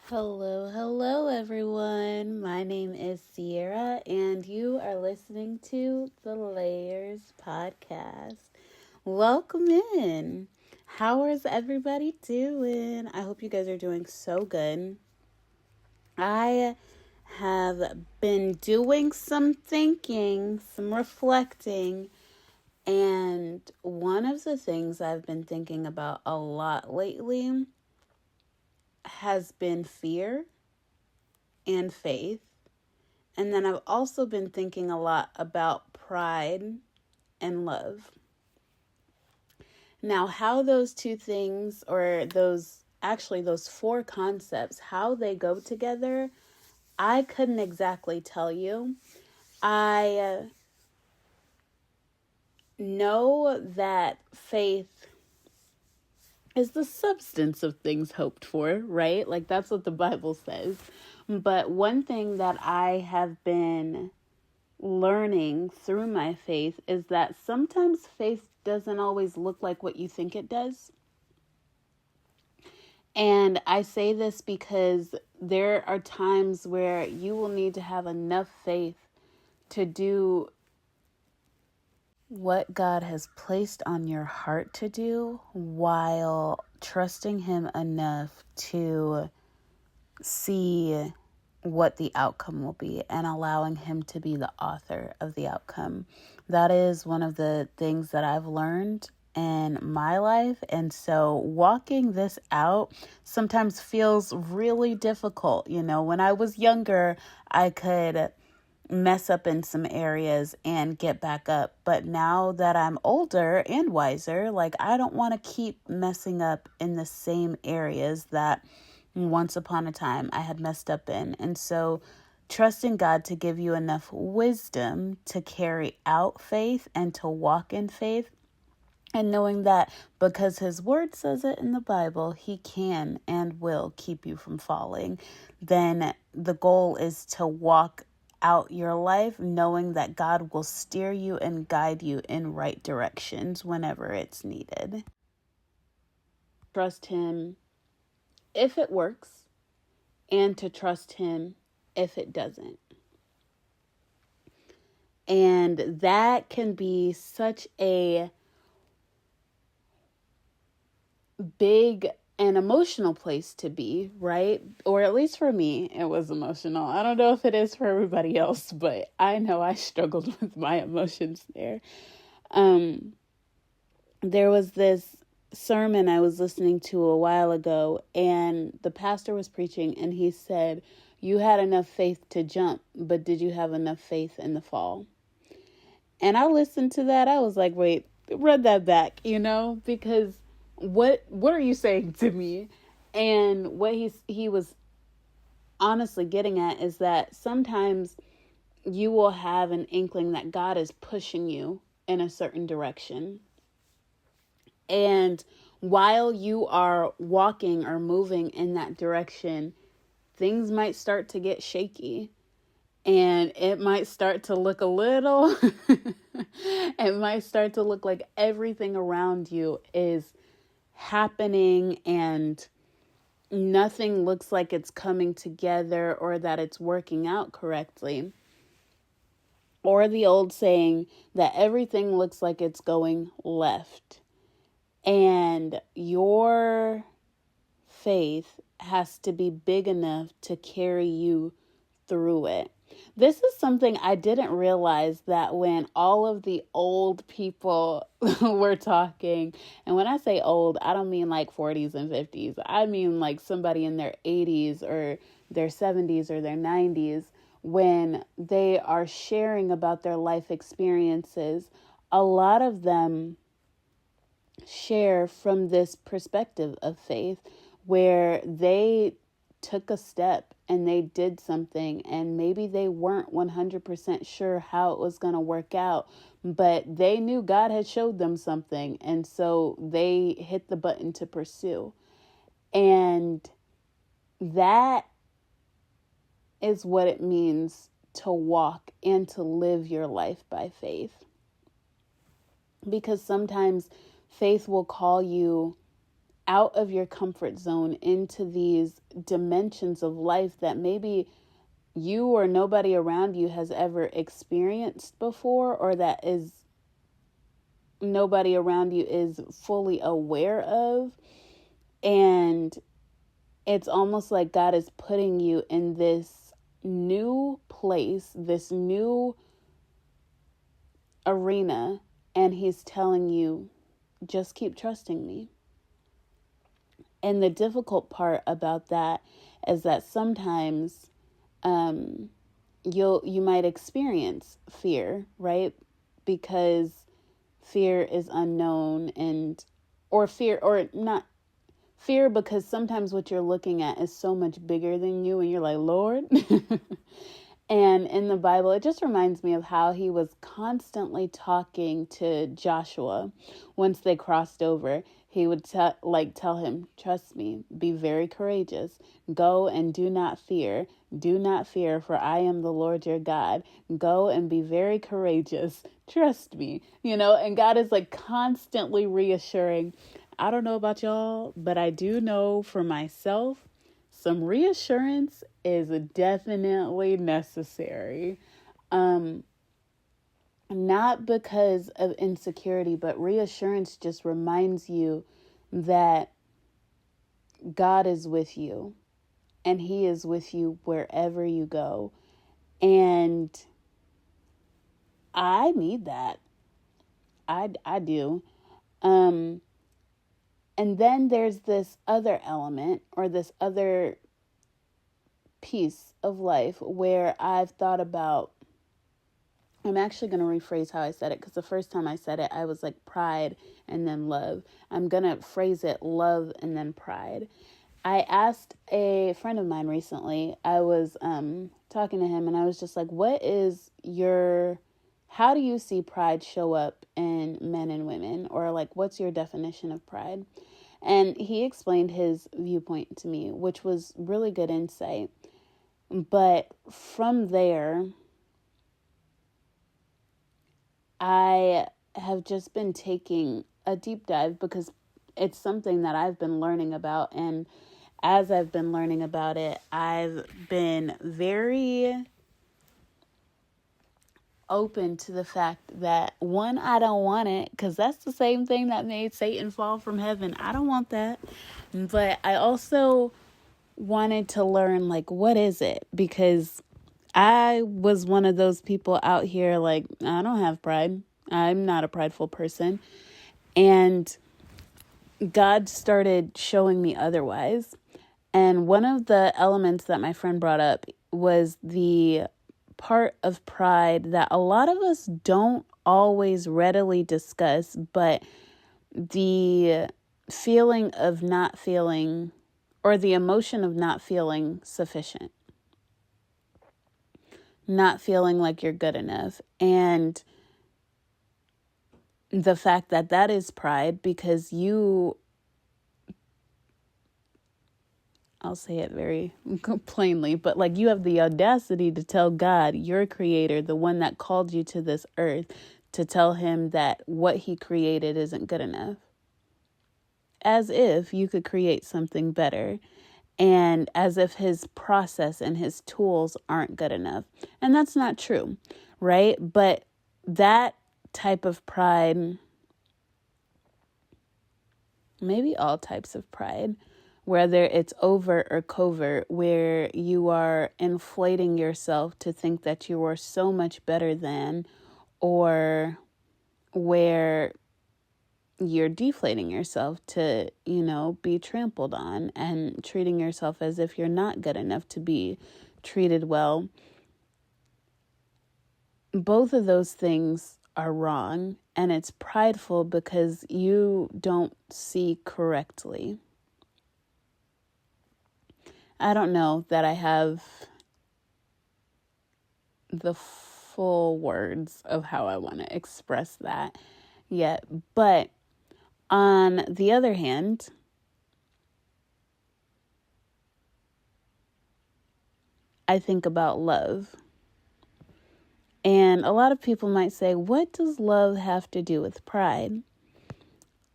Hello, everyone. My name is Sierra, and you are listening to the Layers Podcast. Welcome in. How is everybody doing? I hope you guys are doing so good. I have been doing some thinking, some reflecting, and one of the things I've been thinking about a lot lately has been fear and faith. And then I've also been thinking a lot about pride and love. Now, how those two things, or those four concepts, how they go together, I couldn't exactly tell you. I know that faith is the substance of things hoped for, right? Like that's what the Bible says. But one thing that I have been learning through my faith is that sometimes faith doesn't always look like what you think it does. And I say this because there are times where you will need to have enough faith to do what God has placed on your heart to do while trusting Him enough to see what the outcome will be and allowing Him to be the author of the outcome. That is one of the things that I've learned in my life. And so walking this out sometimes feels really difficult. You know, when I was younger, I could mess up in some areas and get back up. But now that I'm older and wiser, like I don't want to keep messing up in the same areas that once upon a time I had messed up in. And so trusting God to give you enough wisdom to carry out faith and to walk in faith, and knowing that because His word says it in the Bible, He can and will keep you from falling. Then the goal is to walk out your life knowing that God will steer you and guide you in right directions whenever it's needed. Trust Him if it works, and to trust Him if it doesn't. And that can be such a big and emotional place to be, right? Or at least for me, it was emotional. I don't know if it is for everybody else, but I know I struggled with my emotions there. There was this sermon I was listening to a while ago, and the pastor was preaching, and he said, "You had enough faith to jump, but did you have enough faith in the fall?" And I listened to that. I was like, wait, read that back, because what are you saying to me? And what he was honestly getting at is that sometimes you will have an inkling that God is pushing you in a certain direction. And while you are walking or moving in that direction, things might start to get shaky. And it might start to look it might start to look like everything around you is happening and nothing looks like it's coming together or that it's working out correctly. Or the old saying that everything looks like it's going left. And your faith has to be big enough to carry you through it. This is something I didn't realize, that when all of the old people were talking, and when I say old, I don't mean like 40s and 50s. I mean like somebody in their 80s or their 70s or their 90s, when they are sharing about their life experiences, a lot of them share from this perspective of faith where they took a step and they did something, and maybe they weren't 100% sure how it was going to work out, but they knew God had showed them something, and so they hit the button to pursue. And that is what it means to walk and to live your life by faith. Because sometimes faith will call you out of your comfort zone into these dimensions of life that maybe you or nobody around you has ever experienced before, or that is nobody around you is fully aware of. And it's almost like God is putting you in this new place, this new arena, and he's telling you, just keep trusting me. And the difficult part about that is that sometimes you might experience fear, right? Because fear is unknown, fear because sometimes what you're looking at is so much bigger than you, and you're like, Lord. And in the Bible, it just reminds me of how he was constantly talking to Joshua. Once they crossed over, he would tell him, trust me, be very courageous. Go and do not fear. Do not fear, for I am the Lord your God. Go and be very courageous. Trust me. And God is like constantly reassuring. I don't know about y'all, but I do know for myself, some reassurance is definitely necessary. Not because of insecurity, but reassurance just reminds you that God is with you, and he is with you wherever you go. And I need that. I do. And then there's this other element, or this other piece of life where I've thought about, I'm actually going to rephrase how I said it, because the first time I said it, I was like pride and then love. I'm going to phrase it love and then pride. I asked a friend of mine recently, I was talking to him, and I was just like, how do you see pride show up in men and women? Or like, what's your definition of pride? And he explained his viewpoint to me, which was really good insight. But from there, I have just been taking a deep dive, because it's something that I've been learning about. And as I've been learning about it, I've been very open to the fact that, one, I don't want it, because that's the same thing that made Satan fall from heaven. I don't want that. But I also wanted to learn, like, what is it? Because I was one of those people out here, like, I don't have pride. I'm not a prideful person. And God started showing me otherwise. And one of the elements that my friend brought up was the part of pride that a lot of us don't always readily discuss, but the feeling of not feeling, or the emotion of not feeling sufficient, not feeling like you're good enough. And the fact that that is pride, because I'll say it very plainly, but like, you have the audacity to tell God, your creator, the one that called you to this earth, to tell him that what he created isn't good enough. As if you could create something better, and as if his process and his tools aren't good enough. And that's not true, right? But that type of pride, maybe all types of pride, whether it's overt or covert, where you are inflating yourself to think that you are so much better than, or where you're deflating yourself to, be trampled on, and treating yourself as if you're not good enough to be treated well. Both of those things are wrong, and it's prideful because you don't see correctly. I don't know that I have the full words of how I want to express that yet. But on the other hand, I think about love. And a lot of people might say, what does love have to do with pride?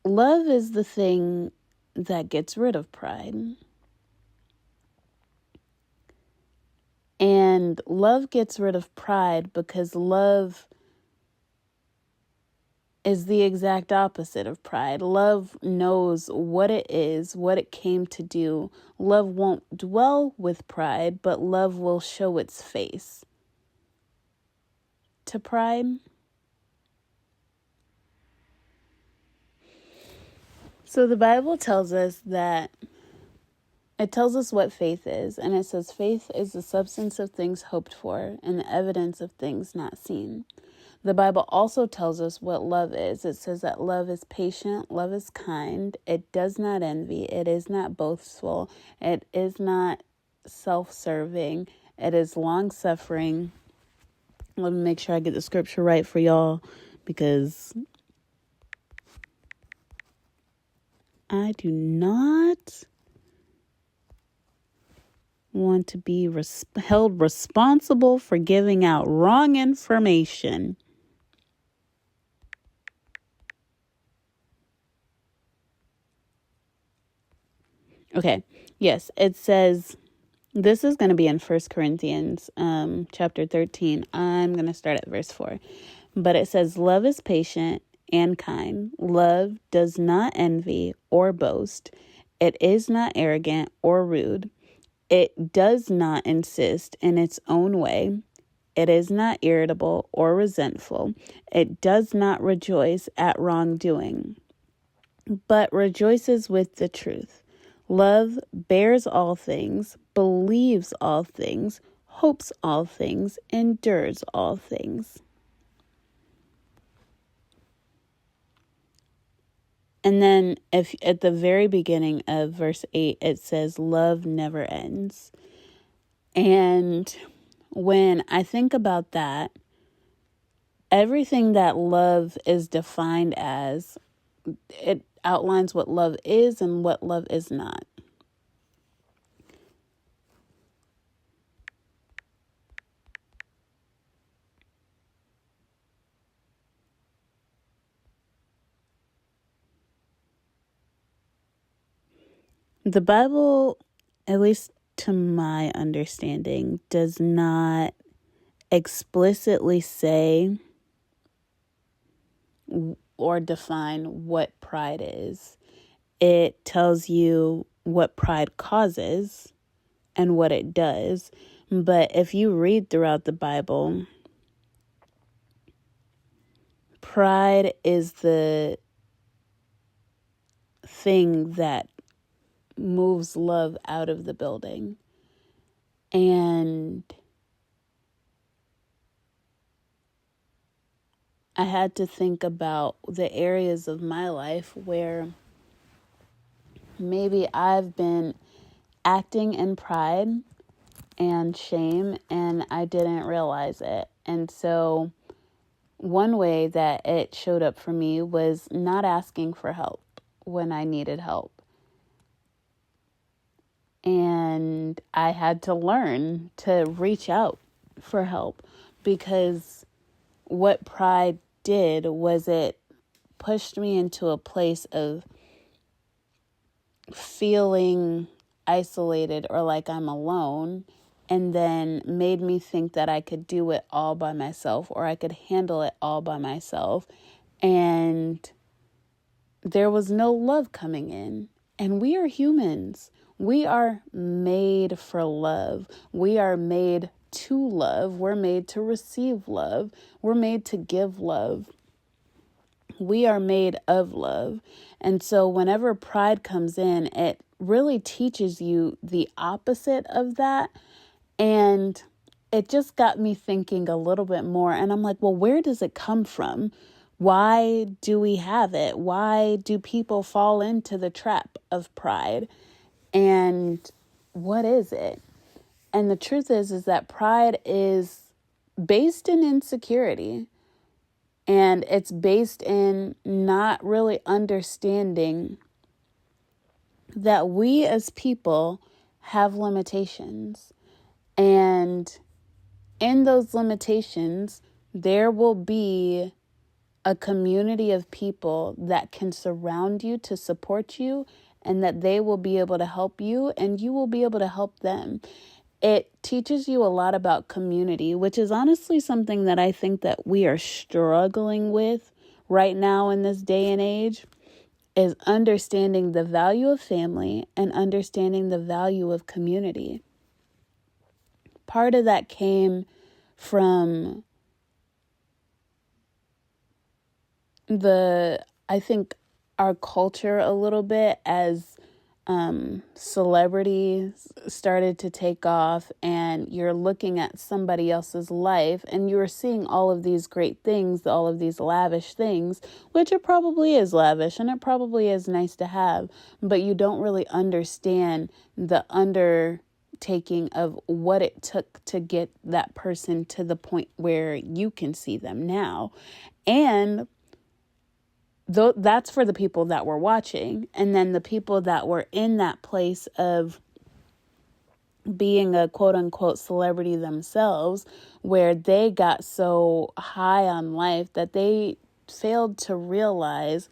Love is the thing that gets rid of pride. And love gets rid of pride because love is the exact opposite of pride. Love knows what it is, what it came to do. Love won't dwell with pride, but love will show its face to pride. So the Bible tells us that it tells us what faith is, and it says faith is the substance of things hoped for and the evidence of things not seen. The Bible also tells us what love is. It says that love is patient, love is kind, it does not envy, it is not boastful, it is not self-serving, it is long-suffering. Let me make sure I get the scripture right for y'all, because I do not want to be held responsible for giving out wrong information. Okay, yes, it says, this is going to be in 1 Corinthians chapter 13. I'm going to start at verse 4. But it says, love is patient and kind. Love does not envy or boast. It is not arrogant or rude. It does not insist in its own way. It is not irritable or resentful. It does not rejoice at wrongdoing, but rejoices with the truth. Love bears all things, believes all things, hopes all things, endures all things. And then if at the very beginning of verse 8, it says, love never ends. And when I think about that, everything that love is defined as, it outlines what love is and what love is not. The Bible, at least to my understanding, does not explicitly say or define what pride is. It tells you what pride causes and what it does. But if you read throughout the Bible, pride is the thing that moves love out of the building. And I had to think about the areas of my life where maybe I've been acting in pride and shame and I didn't realize it. And so one way that it showed up for me was not asking for help when I needed help. And I had to learn to reach out for help, because what pride did was it pushed me into a place of feeling isolated or like I'm alone, and then made me think that I could do it all by myself or I could handle it all by myself. And there was no love coming in. And we are humans. We are made for love. We are made to love. We're made to receive love. We're made to give love. We are made of love. And so whenever pride comes in, it really teaches you the opposite of that. And it just got me thinking a little bit more. And I'm like, well, where does it come from? Why do we have it? Why do people fall into the trap of pride? And what is it? And the truth is that pride is based in insecurity. And it's based in not really understanding that we as people have limitations. And in those limitations, there will be a community of people that can surround you to support you and that they will be able to help you and you will be able to help them. It teaches you a lot about community, which is honestly something that I think that we are struggling with right now in this day and age, is understanding the value of family and understanding the value of community. Part of that came from I think our culture a little bit as celebrities started to take off, and you're looking at somebody else's life and you're seeing all of these great things, all of these lavish things, which it probably is lavish and it probably is nice to have, but you don't really understand the undertaking of what it took to get that person to the point where you can see them now. And that's for the people that were watching. And then the people that were in that place of being a quote unquote celebrity themselves, where they got so high on life that they failed to realize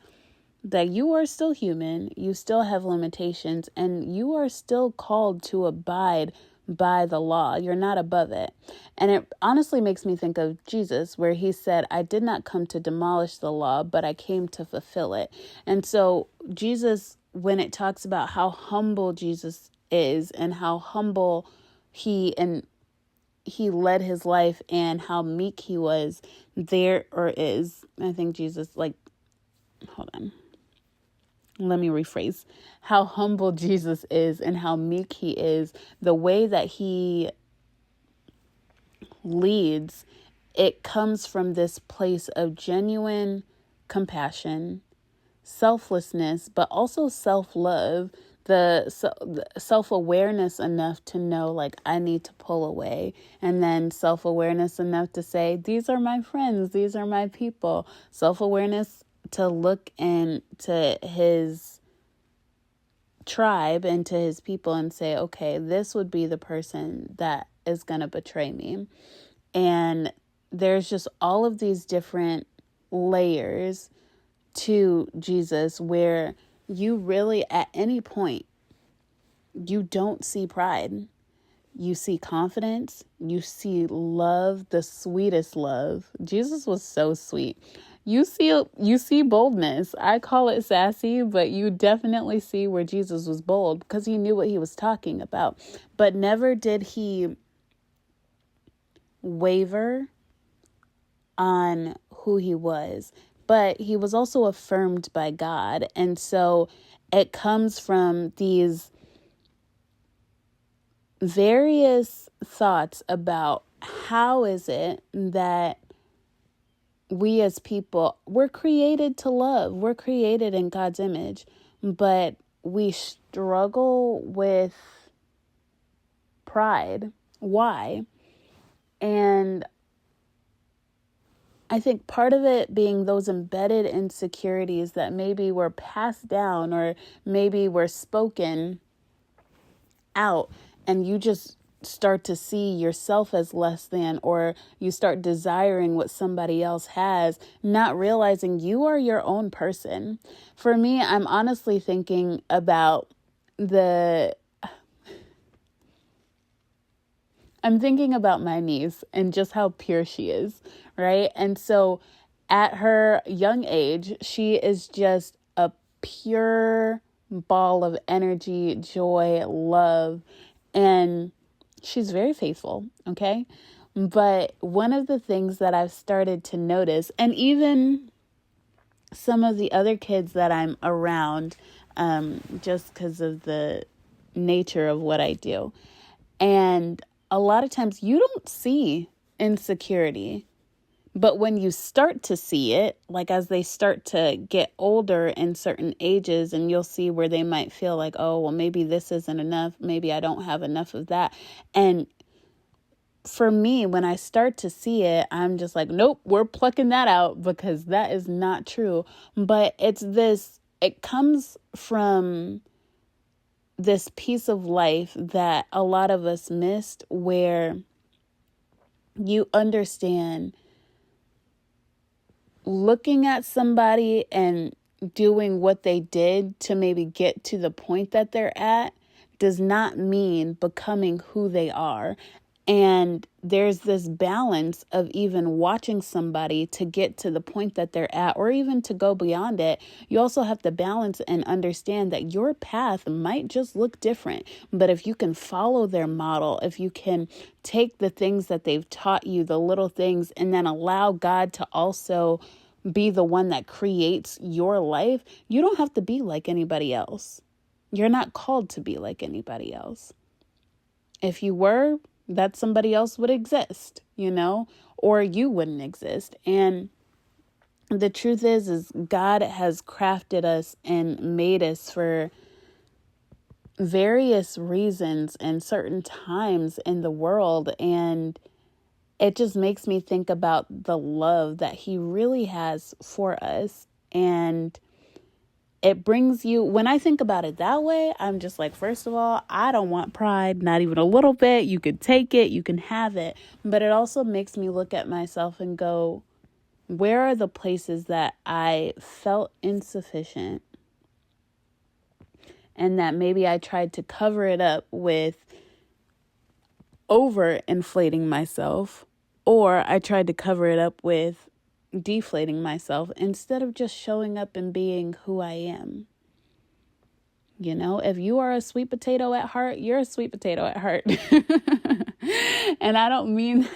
that you are still human, you still have limitations, and you are still called to abide by the law. You're not above it. And it honestly makes me think of Jesus, where he said, I did not come to demolish the law, but I came to fulfill it. And so Jesus, when it talks about how humble Jesus is and how humble he led his life and how meek he was, I think Jesus, hold on. Let me rephrase. How humble Jesus is and how meek he is, the way that he leads, it comes from this place of genuine compassion, selflessness, but also self-love, the self-awareness enough to know, I need to pull away, and then self-awareness enough to say, these are my friends, these are my people, self-awareness to look into his tribe and to his people and say, okay, this would be the person that is going to betray me. And there's just all of these different layers to Jesus where you really, at any point, you don't see pride. You see confidence. You see love, the sweetest love. Jesus was so sweet. You see boldness. I call it sassy, but you definitely see where Jesus was bold because he knew what he was talking about. But never did he waver on who he was. But he was also affirmed by God. And so it comes from these various thoughts about how is it that we as people, we're created to love. We're created in God's image, but we struggle with pride. Why? And I think part of it being those embedded insecurities that maybe were passed down or maybe were spoken out, and you just start to see yourself as less than, or you start desiring what somebody else has, not realizing you are your own person. For me, I'm honestly thinking about I'm thinking about my niece and just how pure she is, right? And so at her young age, she is just a pure ball of energy, joy, love, and she's very faithful, okay? But one of the things that I've started to notice, and even some of the other kids that I'm around, just because of the nature of what I do, and a lot of times you don't see insecurity, but when you start to see it, like as they start to get older in certain ages, and you'll see where they might feel like, oh, well, maybe this isn't enough. Maybe I don't have enough of that. And for me, when I start to see it, I'm just like, nope, we're plucking that out because that is not true. But it comes from this piece of life that a lot of us missed, where you understand looking at somebody and doing what they did to maybe get to the point that they're at does not mean becoming who they are. And there's this balance of even watching somebody to get to the point that they're at, or even to go beyond it. You also have to balance and understand that your path might just look different. But if you can follow their model, if you can take the things that they've taught you, the little things, and then allow God to also be the one that creates your life, you don't have to be like anybody else. You're not called to be like anybody else. If you were, that somebody else would exist, or you wouldn't exist. And the truth is God has crafted us and made us for various reasons and certain times in the world. And it just makes me think about the love that he really has for us. And it brings you, when I think about it that way, I'm just like, first of all, I don't want pride, not even a little bit. You can take it, you can have it. But it also makes me look at myself and go, where are the places that I felt insufficient? And that maybe I tried to cover it up with overinflating myself, or I tried to cover it up with deflating myself instead of just showing up and being who I am. If you are a sweet potato at heart, you're a sweet potato at heart. And I don't mean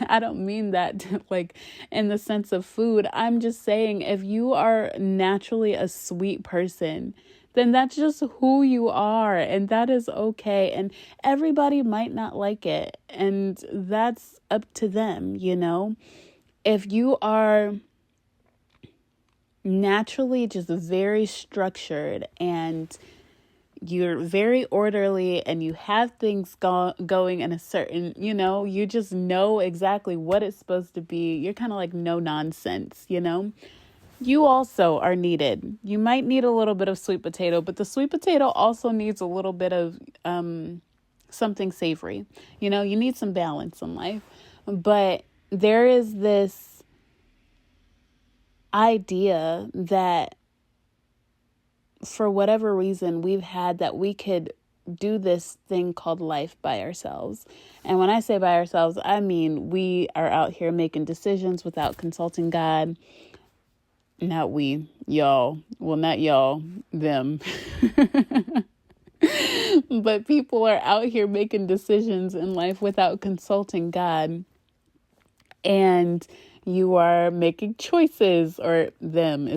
that like in the sense of food. I'm just saying, if you are naturally a sweet person, then that's just who you are, and that is okay. And everybody might not like it, and that's up to them, If you are naturally just very structured and you're very orderly and you have things going in a certain, you just know exactly what it's supposed to be. You're kind of like no nonsense, You also are needed. You might need a little bit of sweet potato, but the sweet potato also needs a little bit of something savory. You need some balance in life. But there is this idea that for whatever reason we've had that we could do this thing called life by ourselves. And when I say by ourselves, I mean we are out here making decisions without consulting God. Not we, y'all. Well, not y'all, them. But people are out here making decisions in life without consulting God. And you are making choices, or them.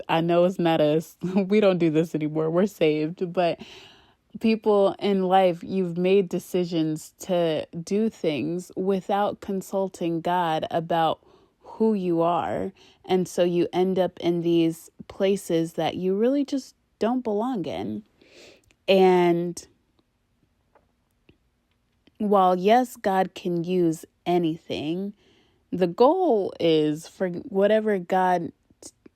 I know it's not us. We don't do this anymore. We're saved. But people in life, you've made decisions to do things without consulting God about who you are. And so you end up in these places that you really just don't belong in. And while, yes, God can use anything, the goal is for whatever God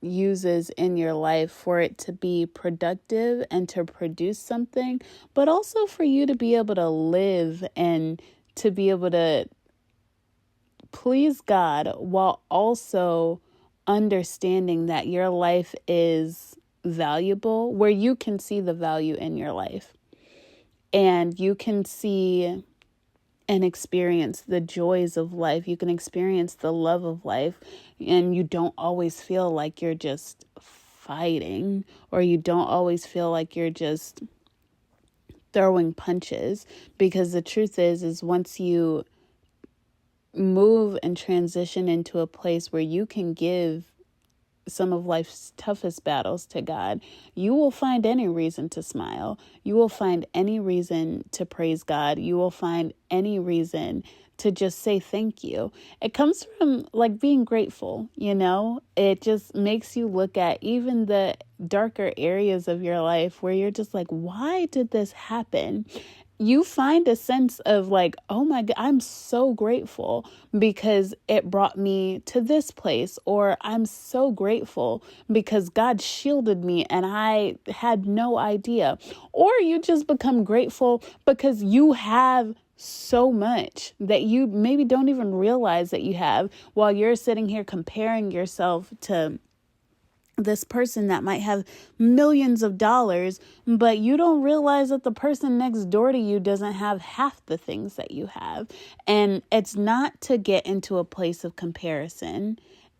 uses in your life for it to be productive and to produce something, but also for you to be able to live and to be able to please God while also understanding that your life is valuable, where you can see the value in your life and you can see and experience the joys of life. You can experience the love of life, and you don't always feel like you're just fighting, or you don't always feel like you're just throwing punches, because the truth is once you move and transition into a place where you can give some of life's toughest battles to God, you will find any reason to smile. You will find any reason to praise God. You will find any reason to just say thank you. It comes from like being grateful, It just makes you look at even the darker areas of your life where you're just like, why did this happen? You find a sense of like, oh my God, I'm so grateful because it brought me to this place, or I'm so grateful because God shielded me and I had no idea. Or you just become grateful because you have so much that you maybe don't even realize that you have, while you're sitting here comparing yourself to this person that might have millions of dollars, but you don't realize that the person next door to you doesn't have half the things that you have. And it's not to get into a place of comparison.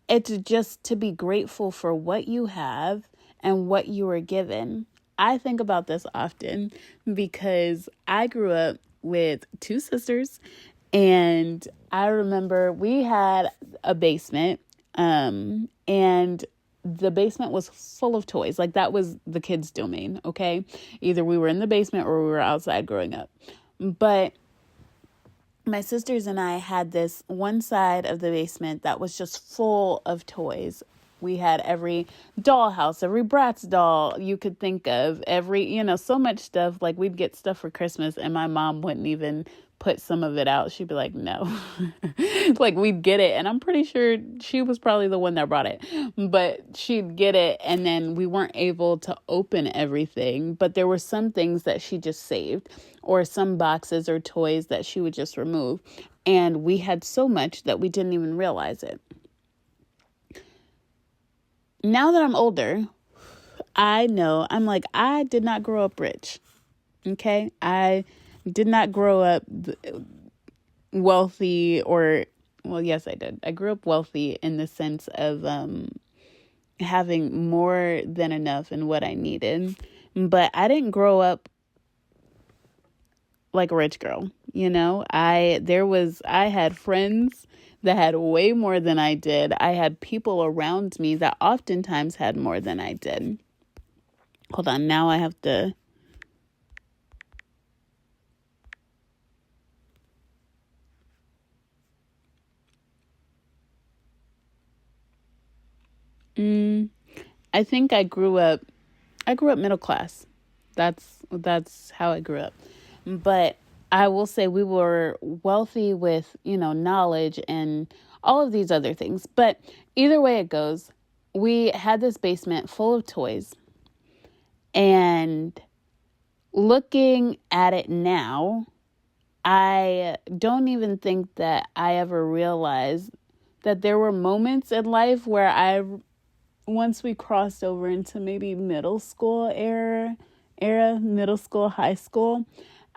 It's just to be grateful for what you have and what you were given. I think about this often because I grew up with two sisters, and I remember we had a basement, and the basement was full of toys. Like, that was the kids' domain, okay? Either we were in the basement or we were outside growing up. But my sisters and I had this one side of the basement that was just full of toys. We had every dollhouse, every Bratz doll you could think of, so much stuff. Like, we'd get stuff for Christmas and my mom wouldn't even put some of it out. She'd be like, no. Like, we'd get it. And I'm pretty sure she was probably the one that brought it. But she'd get it, and then we weren't able to open everything. But there were some things that she just saved, or some boxes or toys that she would just remove. And we had so much that we didn't even realize it. Now that I'm older, I know, I did not grow up rich. Okay? I did not grow up wealthy, well, yes, I did. I grew up wealthy in the sense of having more than enough in what I needed. But I didn't grow up like a rich girl. I had friends that had way more than I did. I had people around me that oftentimes had more than I did. Hold on, now I have to... I think I grew up middle class. That's how I grew up. But I will say we were wealthy with, knowledge and all of these other things. But either way it goes, we had this basement full of toys. And looking at it now, I don't even think that I ever realized that there were moments in life where once we crossed over into maybe middle school era, middle school, high school,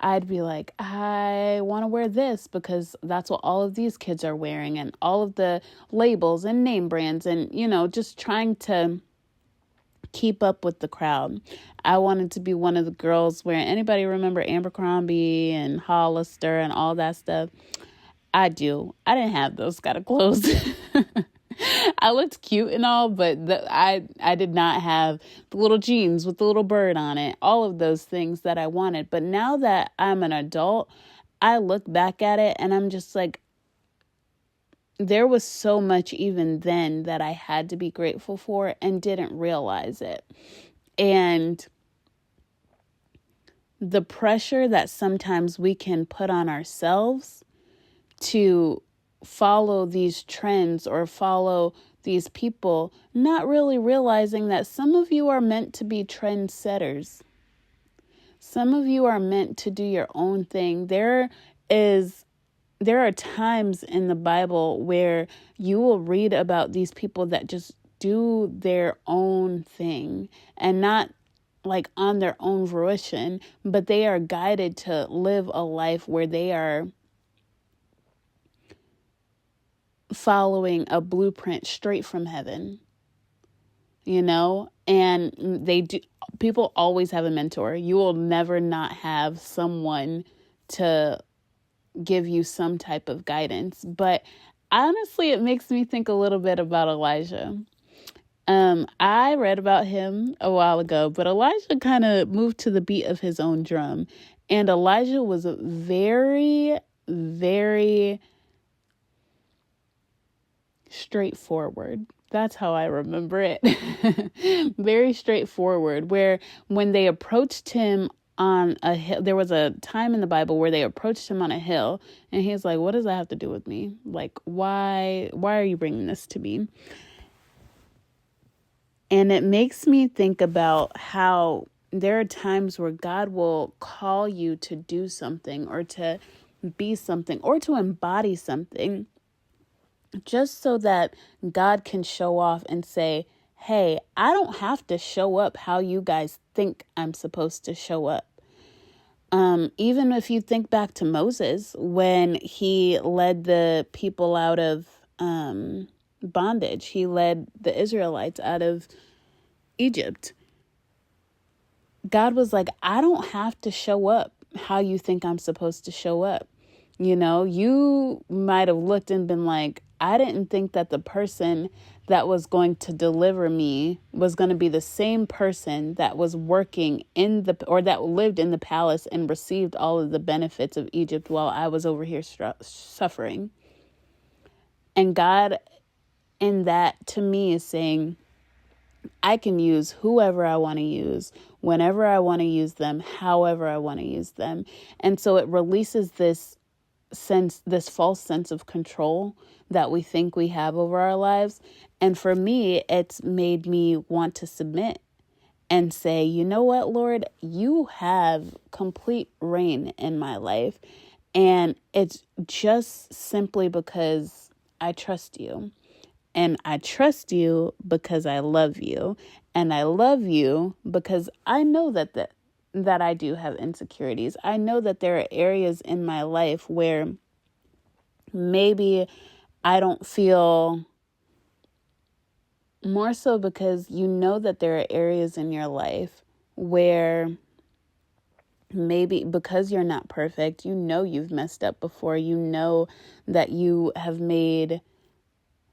I'd be like, I want to wear this because that's what all of these kids are wearing, and all of the labels and name brands, and, just trying to keep up with the crowd. I wanted to be one of the girls wearing... Anybody remember Abercrombie and Hollister and all that stuff? I do. I didn't have those kind of clothes. I looked cute and all, but I did not have the little jeans with the little bird on it, all of those things that I wanted. But now that I'm an adult, I look back at it and I'm just like, there was so much even then that I had to be grateful for and didn't realize it. And the pressure that sometimes we can put on ourselves to follow these trends or follow these people, not really realizing that some of you are meant to be trendsetters. Some of you are meant to do your own thing. There are times in the Bible where you will read about these people that just do their own thing, and not like on their own fruition, but they are guided to live a life where they are following a blueprint straight from heaven, and they do. People always have a mentor. You will never not have someone to give you some type of guidance. But honestly, it makes me think a little bit about Elijah. I read about him a while ago, but Elijah kind of moved to the beat of his own drum. And Elijah was very, very straightforward. That's how I remember it. Very straightforward, where when they approached him on a hill, there was a time in the Bible where they approached him on a hill, and he's like, what does that have to do with me? Like, why are you bringing this to me? And it makes me think about how there are times where God will call you to do something, or to be something, or to embody something, just so that God can show off and say, hey, I don't have to show up how you guys think I'm supposed to show up. Even if you think back to Moses, when he led the people out of bondage, he led the Israelites out of Egypt. God was like, I don't have to show up how you think I'm supposed to show up. You know, you might have looked and been like, I didn't think that the person that was going to deliver me was going to be the same person that was working or that lived in the palace and received all of the benefits of Egypt while I was over here suffering. And God, in that, to me, is saying, I can use whoever I want to use, whenever I want to use them, however I want to use them. And so it releases this false sense of control that we think we have over our lives. And for me, it's made me want to submit and say, you know what, Lord, you have complete reign in my life. And it's just simply because I trust you. And I trust you because I love you. And I love you because I know that I do have insecurities. I know that there are areas in my life where maybe I don't feel, more so because you know that there are areas in your life where maybe because you're not perfect, you know you've messed up before, you know that you have made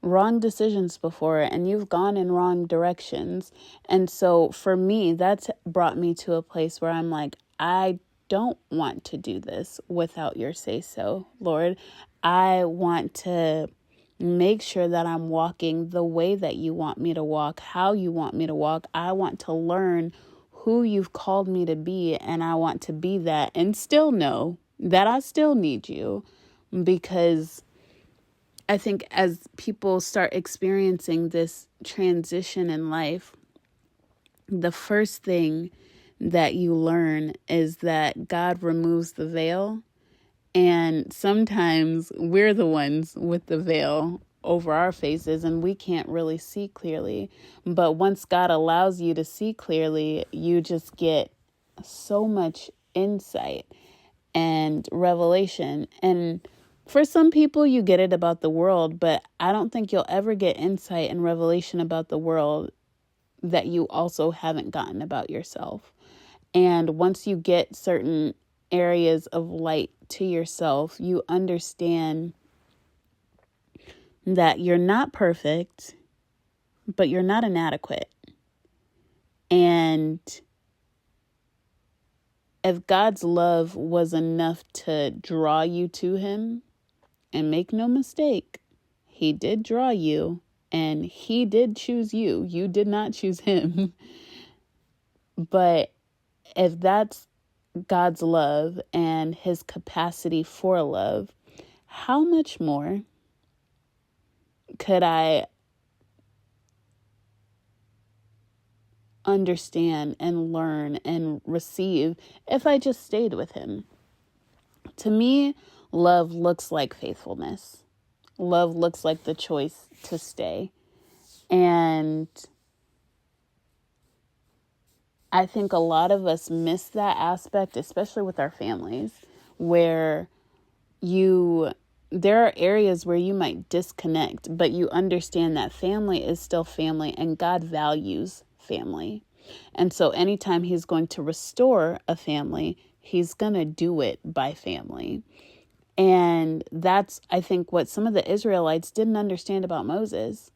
wrong decisions before and you've gone in wrong directions. And so for me, that's brought me to a place where I'm like, I don't want to do this without your say so, Lord. I want to make sure that I'm walking the way that you want me to walk, how you want me to walk. I want to learn who you've called me to be, and I want to be that and still know that I still need you, because I think as people start experiencing this transition in life, the first thing that you learn is that God removes the veil. And sometimes we're the ones with the veil over our faces and we can't really see clearly. But once God allows you to see clearly, you just get so much insight and revelation. And for some people, you get it about the world, but I don't think you'll ever get insight and revelation about the world that you also haven't gotten about yourself. And once you get certain areas of light to yourself, you understand that you're not perfect, but you're not inadequate. And if God's love was enough to draw you to him, and make no mistake, he did draw you and he did choose you. You did not choose him. But if that's God's love and his capacity for love, how much more could I understand and learn and receive if I just stayed with him? To me, love looks like faithfulness. Love looks like the choice to stay. And I think a lot of us miss that aspect, especially with our families, where there are areas where you might disconnect, but you understand that family is still family and God values family. And so anytime he's going to restore a family, he's going to do it by family. And that's, I think, what some of the Israelites didn't understand about Moses,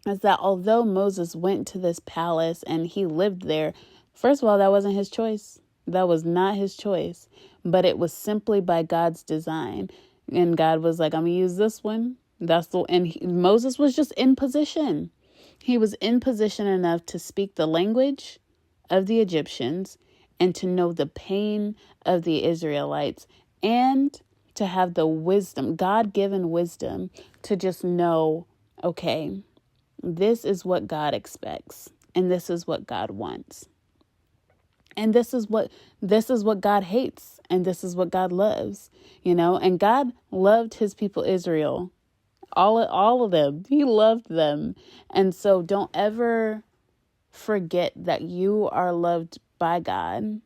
is that although Moses went to this palace and he lived there, first of all, that wasn't his choice. That was not his choice, but it was simply by God's design. And God was like, I'm going to use this one. Moses was just in position. He was in position enough to speak the language of the Egyptians and to know the pain of the Israelites, and to have the wisdom, God-given wisdom, to just know, okay, this is what God expects, and this is what God wants. And this is what God hates, and this is what God loves, and God loved his people Israel all of them. He loved them. And so don't ever forget that you are loved by God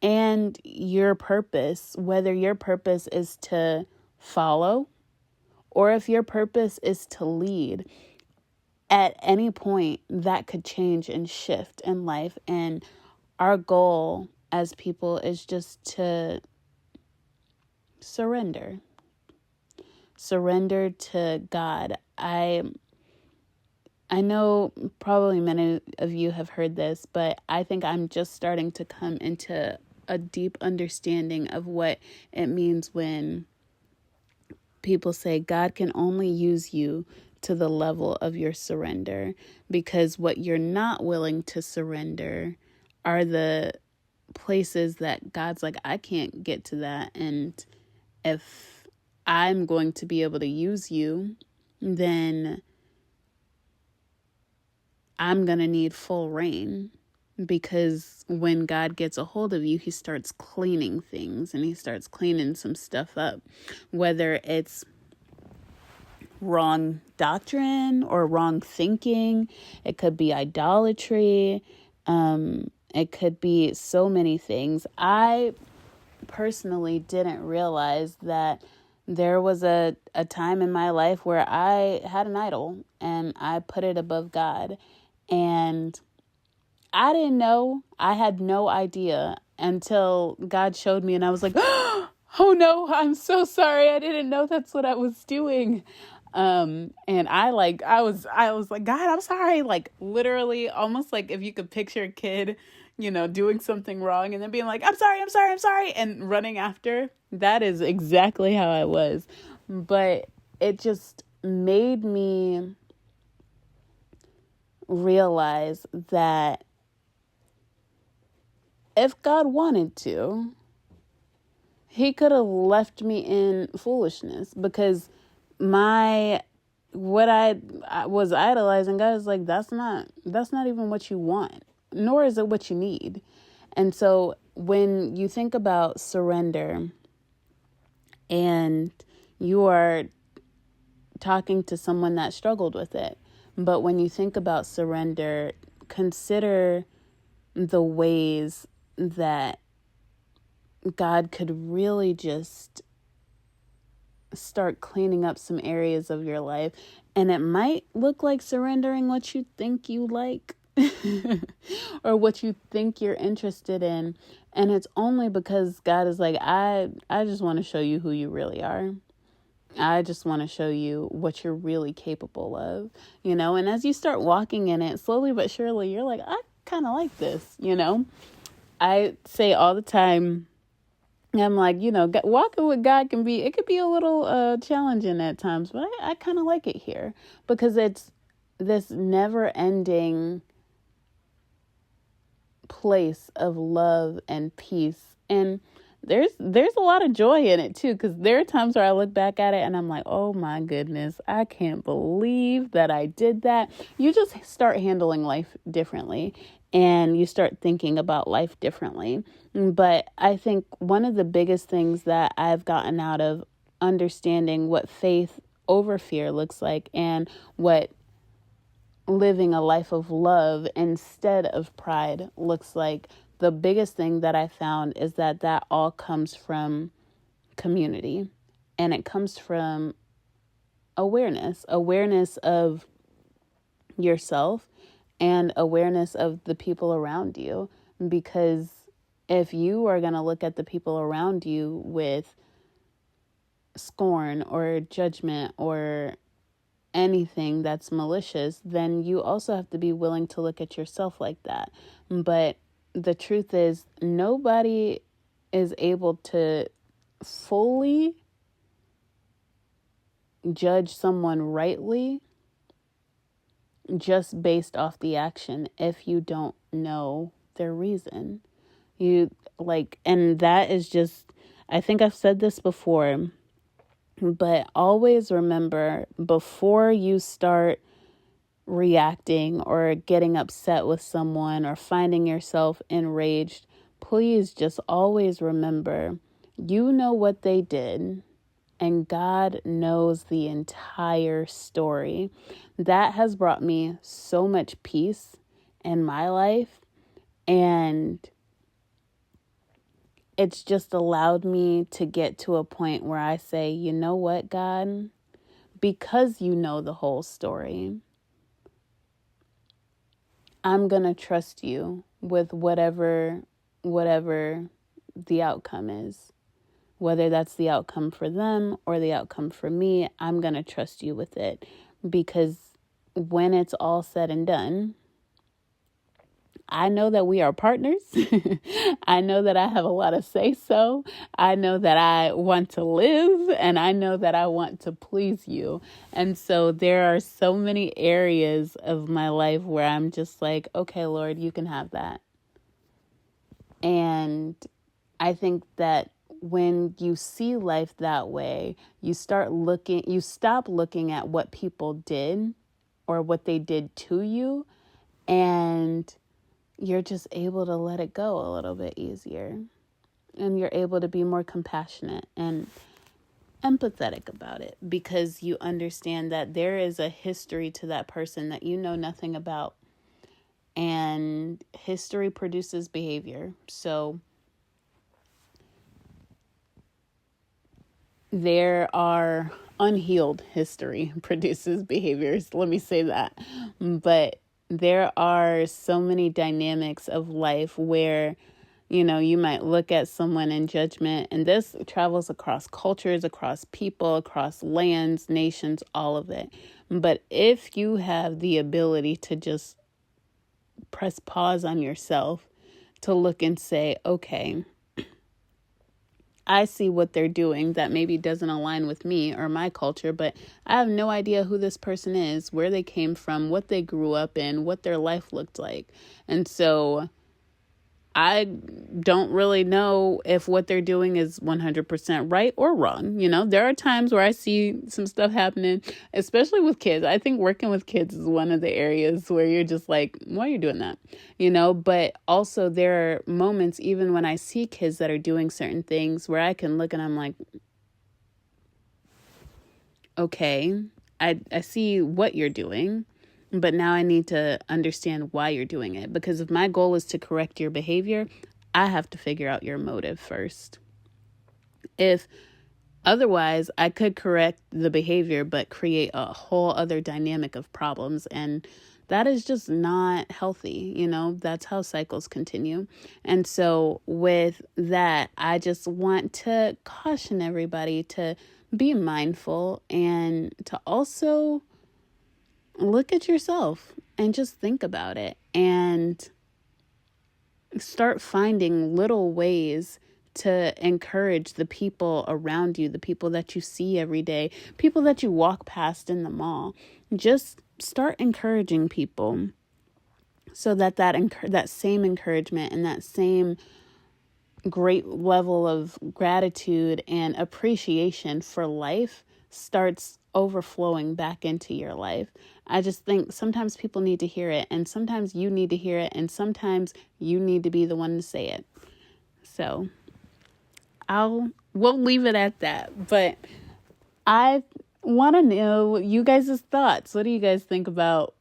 and your purpose, whether your purpose is to follow or if your purpose is to lead. At any point, that could change and shift in life. And our goal as people is just to surrender to God. I know probably many of you have heard this, but I think I'm just starting to come into a deep understanding of what it means when people say God can only use you to the level of your surrender, because what you're not willing to surrender are the places that God's like, I can't get to that. And if I'm going to be able to use you, then I'm going to need full reign. Because when God gets a hold of you, he starts cleaning things and he starts cleaning some stuff up, whether it's wrong doctrine or wrong thinking. It could be idolatry. It could be so many things. I personally didn't realize that there was a time in my life where I had an idol and I put it above God. And I didn't know. I had no idea until God showed me, and I was like, oh no, I'm so sorry. I didn't know that's what I was doing. And I was like, God, I'm sorry. Like literally almost like if you could picture a kid, doing something wrong and then being like, I'm sorry, and running after. That is exactly how I was. But it just made me realize that if God wanted to, he could have left me in foolishness, because what I was idolizing, God is like, that's not even what you want, nor is it what you need. And so when you think about surrender and you are talking to someone that struggled with it, but when you think about surrender, consider the ways that God could really just start cleaning up some areas of your life. And it might look like surrendering what you think you like or what you think you're interested in. And it's only because God is like, I just want to show you who you really are. I just want to show you what you're really capable of, and as you start walking in it slowly but surely, you're like, I kind of like this, I say all the time, I'm like, walking with God could be a little challenging at times, but I kind of like it here because it's this never ending place of love and peace. And there's a lot of joy in it too, because there are times where I look back at it and I'm like, oh my goodness, I can't believe that I did that. You just start handling life differently and you start thinking about life differently. But I think one of the biggest things that I've gotten out of understanding what faith over fear looks like and what living a life of love instead of pride looks like, the biggest thing that I found is that all comes from community, and it comes from awareness of yourself and awareness of the people around you. Because if you are going to look at the people around you with scorn or judgment or anything that's malicious, then you also have to be willing to look at yourself like that. But the truth is, nobody is able to fully judge someone rightly just based off the action if you don't know their reason. And that is just, I think I've said this before, but always remember, before you start reacting or getting upset with someone or finding yourself enraged, please just always remember, you know what they did. and God knows the entire story. That has brought me so much peace in my life, and it's just allowed me to get to a point where I say, you know what, God, because you know the whole story, I'm going to trust you with whatever the outcome is. Whether that's the outcome for them or the outcome for me, I'm going to trust you with it. Because when it's all said and done, I know that we are partners. I know that I have a lot of say so. I know that I want to live, and I know that I want to please you. And so there are so many areas of my life where I'm just like, okay, Lord, you can have that. And I think that when you see life that way, you stop looking at what people did or what they did to you, and you're just able to let it go a little bit easier. And you're able to be more compassionate and empathetic about it, because you understand that there is a history to that person that you know nothing about. And history produces behavior. So there are unhealed history produces behaviors. Let me say that. But there are so many dynamics of life where, you might look at someone in judgment, and this travels across cultures, across people, across lands, nations, all of it. But if you have the ability to just press pause on yourself, to look and say, okay, I see what they're doing that maybe doesn't align with me or my culture, but I have no idea who this person is, where they came from, what they grew up in, what their life looked like. And so I don't really know if what they're doing is 100% right or wrong. There are times where I see some stuff happening, especially with kids. I think working with kids is one of the areas where you're just like, why are you doing that? But also there are moments, even when I see kids that are doing certain things, where I can look and I'm like, okay, I see what you're doing. But now I need to understand why you're doing it. Because if my goal is to correct your behavior, I have to figure out your motive first. If otherwise, I could correct the behavior, but create a whole other dynamic of problems. And that is just not healthy. That's how cycles continue. And so with that, I just want to caution everybody to be mindful and to also look at yourself and just think about it and start finding little ways to encourage the people around you, the people that you see every day, people that you walk past in the mall. Just start encouraging people so that same encouragement and that same great level of gratitude and appreciation for life starts overflowing back into your life. I just think sometimes people need to hear it, and sometimes you need to hear it, and sometimes you need to be the one to say it. So we'll leave it at that. But I want to know you guys' thoughts. What do you guys think about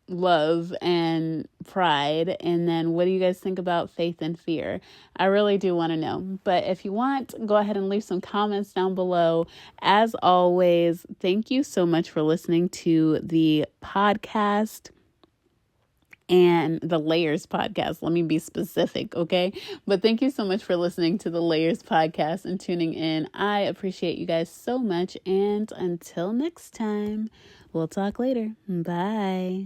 love and pride? And then what do you guys think about faith and fear? I really do want to know. But if you want, go ahead and leave some comments down below. As always, thank you so much for listening to the podcast and the Layers podcast. Let me be specific, okay? But thank you so much for listening to the Layers podcast and tuning in. I appreciate you guys so much. And until next time, we'll talk later. Bye.